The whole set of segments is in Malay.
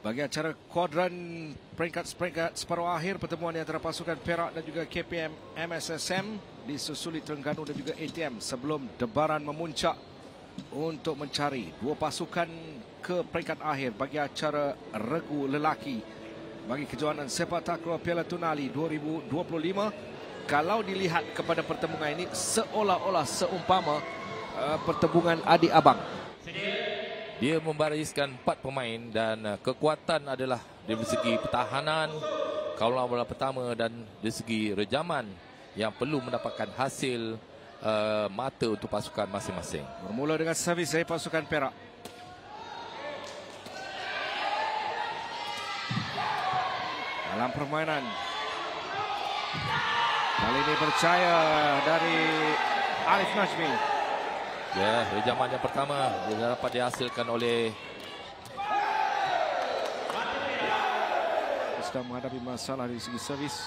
Bagi acara kuadran peringkat separuh akhir pertemuan antara pasukan Perak dan juga KPM MSSM disusuli Terengganu dan juga ATM sebelum debaran memuncak untuk mencari dua pasukan ke peringkat akhir bagi acara regu lelaki bagi kejohanan sepak takraw Piala Tunali 2025. Kalau dilihat kepada pertembungan ini seolah-olah seumpama pertembungan adik abang. Dia membariskan 4 pemain dan kekuatan adalah dari segi pertahanan, kawalan bola pertama dan dari segi rejaman yang perlu mendapatkan hasil mata untuk pasukan masing-masing. Bermula dengan servis dari pasukan Perak. Dalam permainan. Kali ini berjaya dari Alif Najmi. Ya, rejaman yang pertama dapat dihasilkan oleh sedang menghadapi masalah dari segi servis.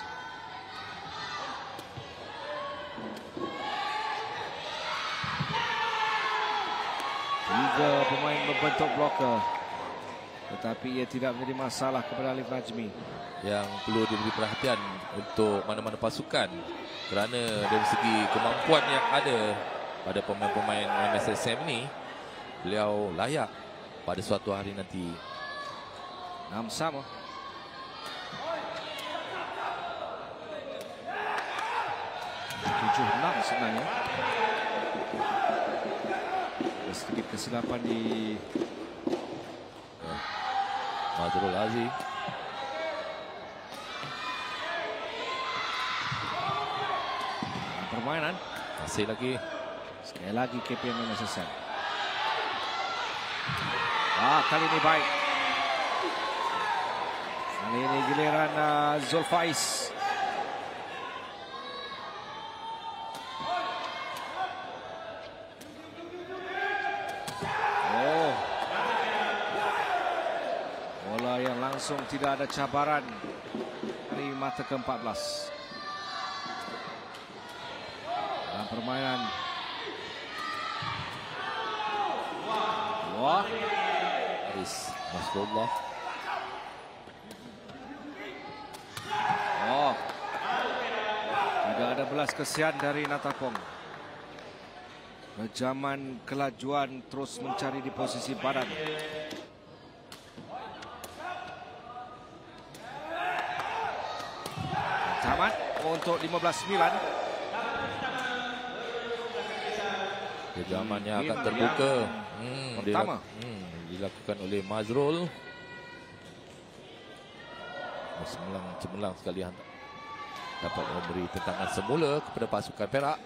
Tiga pemain membentuk bloker, tetapi ia tidak menjadi masalah kepada Alif Najmi. Yang perlu diberi perhatian untuk mana-mana pasukan kerana dari segi kemampuan yang ada pada pemain-pemain MSSM ni, beliau layak pada suatu hari nanti. 6 sama. Tujuh-enam sebenarnya. Ada sedikit kesilapan di Mazrul Aziz. Permainan Masih lagi. sekali lagi KPM MSSM. Kali ini baik. Kali ini giliran Zulfaiz. Bola yang langsung tidak ada cabaran dari mata ke-14. Dalam permainan. Wah, Haris Nasrullah. tidak ada belas kesian dari Natapong. Rejaman kelajuan terus mencari di posisi badan. Tamat untuk 15-9. Rejamannya akan terbuka. Pertama. Dilakukan oleh Mazrul. Cemerlang sekali dapat memberi tentangan semula kepada pasukan Perak.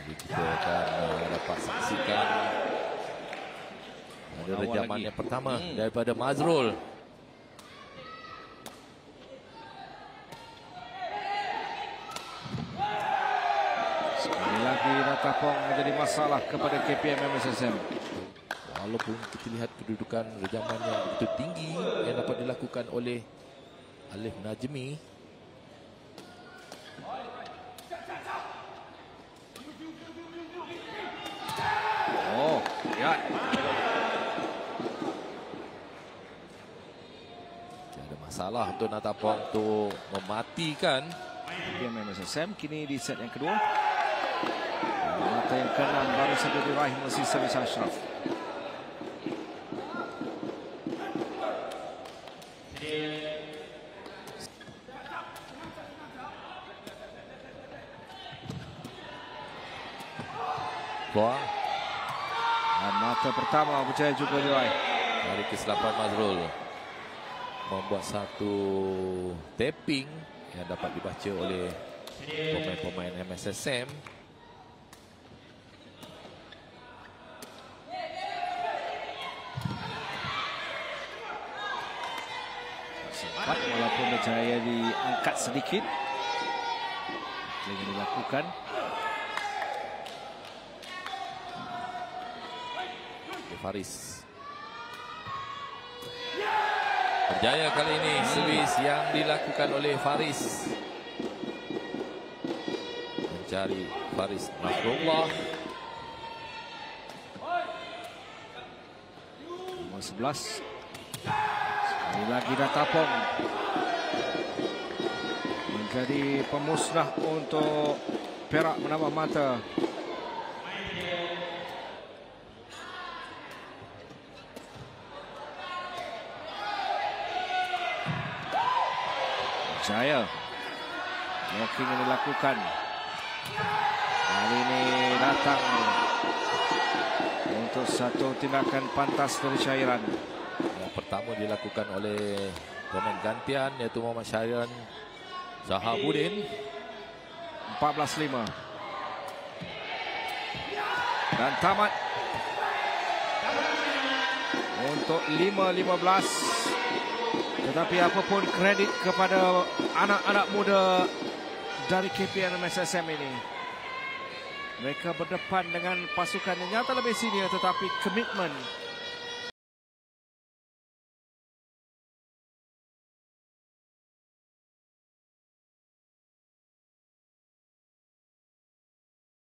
Jadi kita akan dapat saksikan ada rejaman yang pertama daripada Mazrul. Sekali lagi Natapong menjadi masalah kepada KPM MSSM. Walaupun kita lihat kedudukan rejaman yang begitu tinggi yang dapat dilakukan oleh Alif Najmi. Ya. Tiada masalah untuk Natapong untuk mematikan KPM MSSM kini di set yang kedua. Mata yang ke-6 baru saja diraih melalui servis Ashraf. Buang. Dan mata pertama berjaya juga diraih. Dari kesilapan Mazrul membuat satu tapping yang dapat dibaca oleh pemain-pemain MSSM. Sempat walaupun berjaya diangkat sedikit. Yang dilakukan. Faris berjaya kali ini servis yang dilakukan oleh Faris, mencari Faris Nasrullah. Nomor 11 Sekali lagi dah tapung. Menjadi pemusnah untuk Perak menambah mata. Jaya. Blocking yang dilakukan. Kali ini datang untuk satu tindakan pantas dari Syairan. Yang pertama dilakukan oleh pemain gantian iaitu Muhammad Syairan Zahabuddin. 14-5. Dan tamat untuk 5-15. Tetapi apapun kredit kepada anak-anak muda dari KPM MSSM ini. Mereka berdepan dengan pasukan yang nyata lebih senior, tetapi komitmen